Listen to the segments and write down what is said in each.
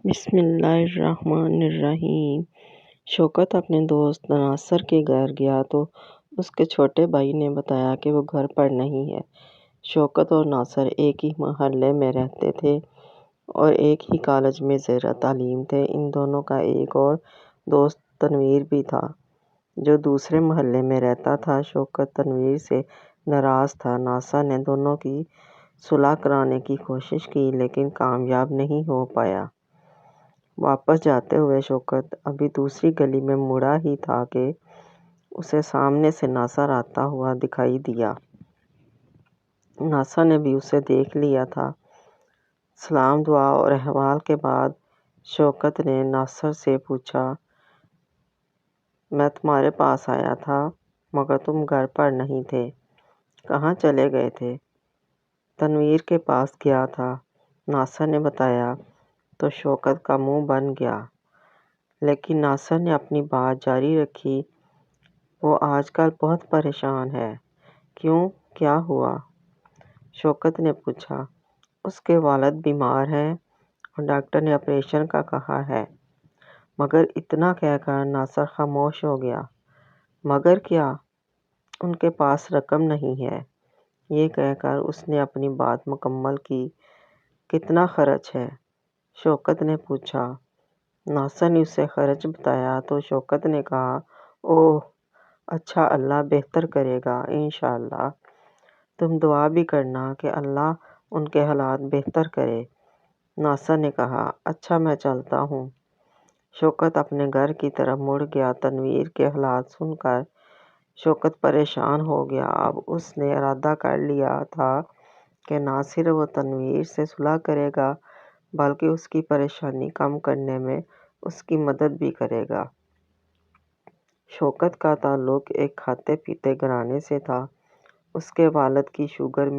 بسم اللہ الرحمن الرحیم۔ شوکت اپنے دوست ناصر کے گھر گیا تو اس کے چھوٹے بھائی نے بتایا کہ وہ گھر پر نہیں ہے۔ شوکت اور ناصر ایک ہی محلے میں رہتے تھے اور ایک ہی کالج میں زیر تعلیم تھے۔ ان دونوں کا ایک اور دوست تنویر بھی تھا جو دوسرے محلے میں رہتا تھا۔ شوکت تنویر سے ناراض تھا۔ ناصر نے دونوں کی صلح کرانے کی کوشش کی لیکن کامیاب نہیں ہو پایا۔ واپس جاتے ہوئے شوکت ابھی دوسری گلی میں مڑا ہی تھا کہ اسے سامنے سے ناصر آتا ہوا دکھائی دیا۔ ناصر نے بھی اسے دیکھ لیا تھا۔ سلام دعا اور احوال کے بعد شوکت نے ناصر سے پوچھا، میں تمہارے پاس آیا تھا مگر تم گھر پر نہیں تھے، کہاں چلے گئے تھے؟ تنویر کے پاس گیا تھا، ناصر نے بتایا تو شوکت کا منہ بن گیا، لیکن ناصر نے اپنی بات جاری رکھی، وہ آج کل بہت پریشان ہے۔ کیوں، کیا ہوا؟ شوکت نے پوچھا۔ اس کے والد بیمار ہیں اور ڈاکٹر نے آپریشن کا کہا ہے۔ مگر اتنا کہہ کر ناصر خاموش ہو گیا۔ مگر کیا؟ ان کے پاس رقم نہیں ہے۔ یہ کہہ کر اس نے اپنی بات مکمل کی۔ کتنا خرچ ہے؟ شوکت نے پوچھا۔ ناصر نے اسے خرچ بتایا تو شوکت نے کہا، اوہ اچھا، اللہ بہتر کرے گا انشاءاللہ۔ تم دعا بھی کرنا کہ اللہ ان کے حالات بہتر کرے۔ ناصر نے کہا، اچھا میں چلتا ہوں۔ شوکت اپنے گھر کی طرف مڑ گیا۔ تنویر کے حالات سن کر شوکت پریشان ہو گیا۔ اب اس نے ارادہ کر لیا تھا کہ نہ صرف وہ تنویر سے صلح کرے گا بلکہ اس کی پریشانی کم کرنے میں اس کی مدد بھی کرے گا۔ شوکت کا تعلق ایک کھاتے پیتے گھرانے سے تھا۔ اس کے والد کی شوگر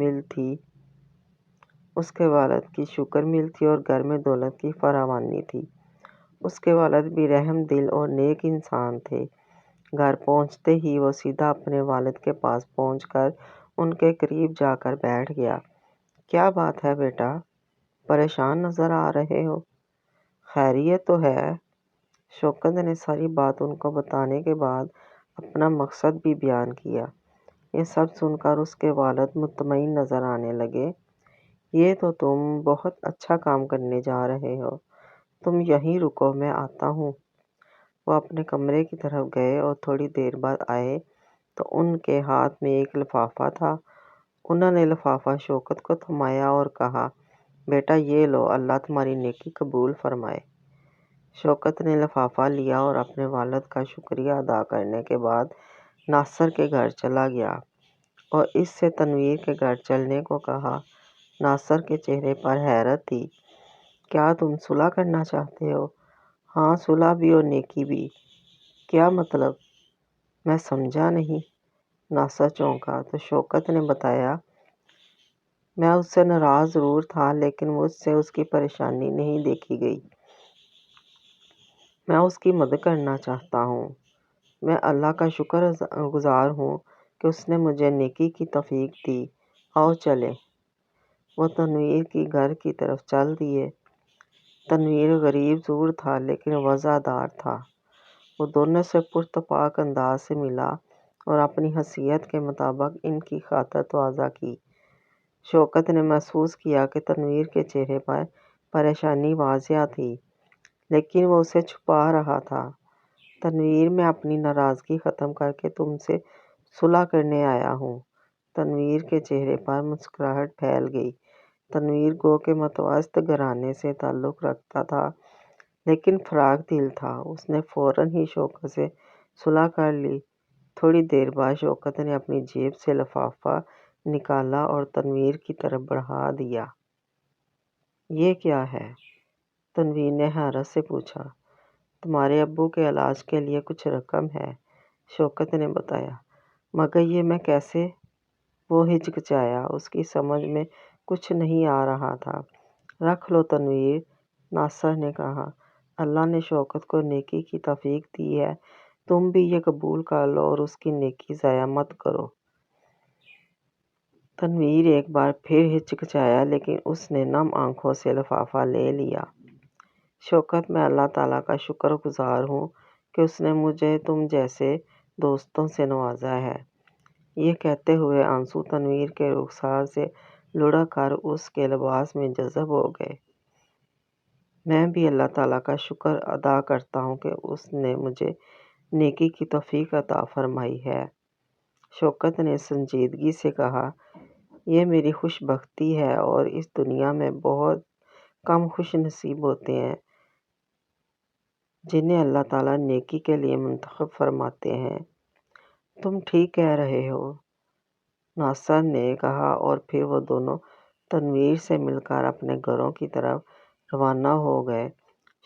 مل تھی اور گھر میں دولت کی فراوانی تھی۔ اس کے والد بھی رحم دل اور نیک انسان تھے۔ گھر پہنچتے ہی وہ سیدھا اپنے والد کے پاس پہنچ کر ان کے قریب جا کر بیٹھ گیا۔ کیا بات ہے بیٹا؟ پریشان نظر آ رہے ہو، خیریت تو ہے؟ شوکت نے ساری بات ان کو بتانے کے بعد اپنا مقصد بھی بیان کیا۔ یہ سب سن کر اس کے والد مطمئن نظر آنے لگے۔ یہ تو تم بہت اچھا کام کرنے جا رہے ہو، تم یہیں رکو، میں آتا ہوں۔ وہ اپنے کمرے کی طرف گئے اور تھوڑی دیر بعد آئے تو ان کے ہاتھ میں ایک لفافہ تھا۔ انہوں نے لفافہ شوکت کو تھمایا اور کہا، بیٹا یہ لو، اللہ تمہاری نیکی قبول فرمائے۔ شوکت نے لفافہ لیا اور اپنے والد کا شکریہ ادا کرنے کے بعد ناصر کے گھر چلا گیا اور اس سے تنویر کے گھر چلنے کو کہا۔ ناصر کے چہرے پر حیرت تھی۔ کیا تم صلح کرنا چاہتے ہو؟ ہاں، صلح بھی اور نیکی بھی۔ کیا مطلب؟ میں سمجھا نہیں۔ ناصر چونکا تو شوکت نے بتایا، میں اس سے ناراض ضرور تھا لیکن مجھ سے اس کی پریشانی نہیں دیکھی گئی۔ میں اس کی مدد کرنا چاہتا ہوں۔ میں اللہ کا شکر گزار ہوں کہ اس نے مجھے نیکی کی توفیق دی۔ آؤ چلیں۔ وہ تنویر کی گھر کی طرف چل دیے۔ تنویر غریب ضرور تھا لیکن وفادار تھا۔ وہ دونوں سے پرتپاک انداز سے ملا اور اپنی حیثیت کے مطابق ان کی خاطر تواضع کی۔ شوکت نے محسوس کیا کہ تنویر کے چہرے پر پریشانی واضح تھی لیکن وہ اسے چھپا رہا تھا۔ تنویر، میں اپنی ناراضگی ختم کر کے تم سے صلح کرنے آیا ہوں۔ تنویر کے چہرے پر مسکراہٹ پھیل گئی۔ تنویر گو کہ متوسط گھرانے سے تعلق رکھتا تھا لیکن فراخ دل تھا۔ اس نے فوراً ہی شوکت سے صلح کر لی۔ تھوڑی دیر بعد شوکت نے اپنی جیب سے لفافہ نکالا اور تنویر کی طرف بڑھا دیا۔ یہ کیا ہے؟ تنویر نے حیرت سے پوچھا۔ تمہارے ابو کے علاج کے لیے کچھ رقم ہے، شوکت نے بتایا۔ مگر یہ میں کیسے؟ وہ ہچکچایا، اس کی سمجھ میں کچھ نہیں آ رہا تھا۔ رکھ لو تنویر، ناصر نے کہا۔ اللہ نے شوکت کو نیکی کی توفیق دی ہے، تم بھی یہ قبول کر لو اور اس کی نیکی ضائع مت کرو۔ تنویر ایک بار پھر ہچکچایا لیکن اس نے نم آنکھوں سے لفافہ لے لیا۔ شوکت، میں اللہ تعالیٰ کا شکر گزار ہوں کہ اس نے مجھے تم جیسے دوستوں سے نوازا ہے۔ یہ کہتے ہوئے آنسو تنویر کے رخسار سے لڑک کر اس کے لباس میں جذب ہو گئے۔ میں بھی اللہ تعالیٰ کا شکر ادا کرتا ہوں کہ اس نے مجھے نیکی کی توفیق عطا فرمائی ہے۔ شوکت نے سنجیدگی سے کہا، یہ میری خوش بختی ہے اور اس دنیا میں بہت کم خوش نصیب ہوتے ہیں جنہیں اللہ تعالیٰ نیکی کے لیے منتخب فرماتے ہیں۔ تم ٹھیک کہہ رہے ہو، ناصر نے کہا، اور پھر وہ دونوں تنویر سے مل کر اپنے گھروں کی طرف روانہ ہو گئے۔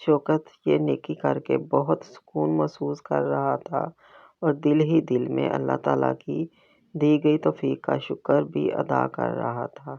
شوکت یہ نیکی کر کے بہت سکون محسوس کر رہا تھا اور دل ہی دل میں اللہ تعالیٰ کی دی گئی توفیق کا شکر بھی ادا کر رہا تھا۔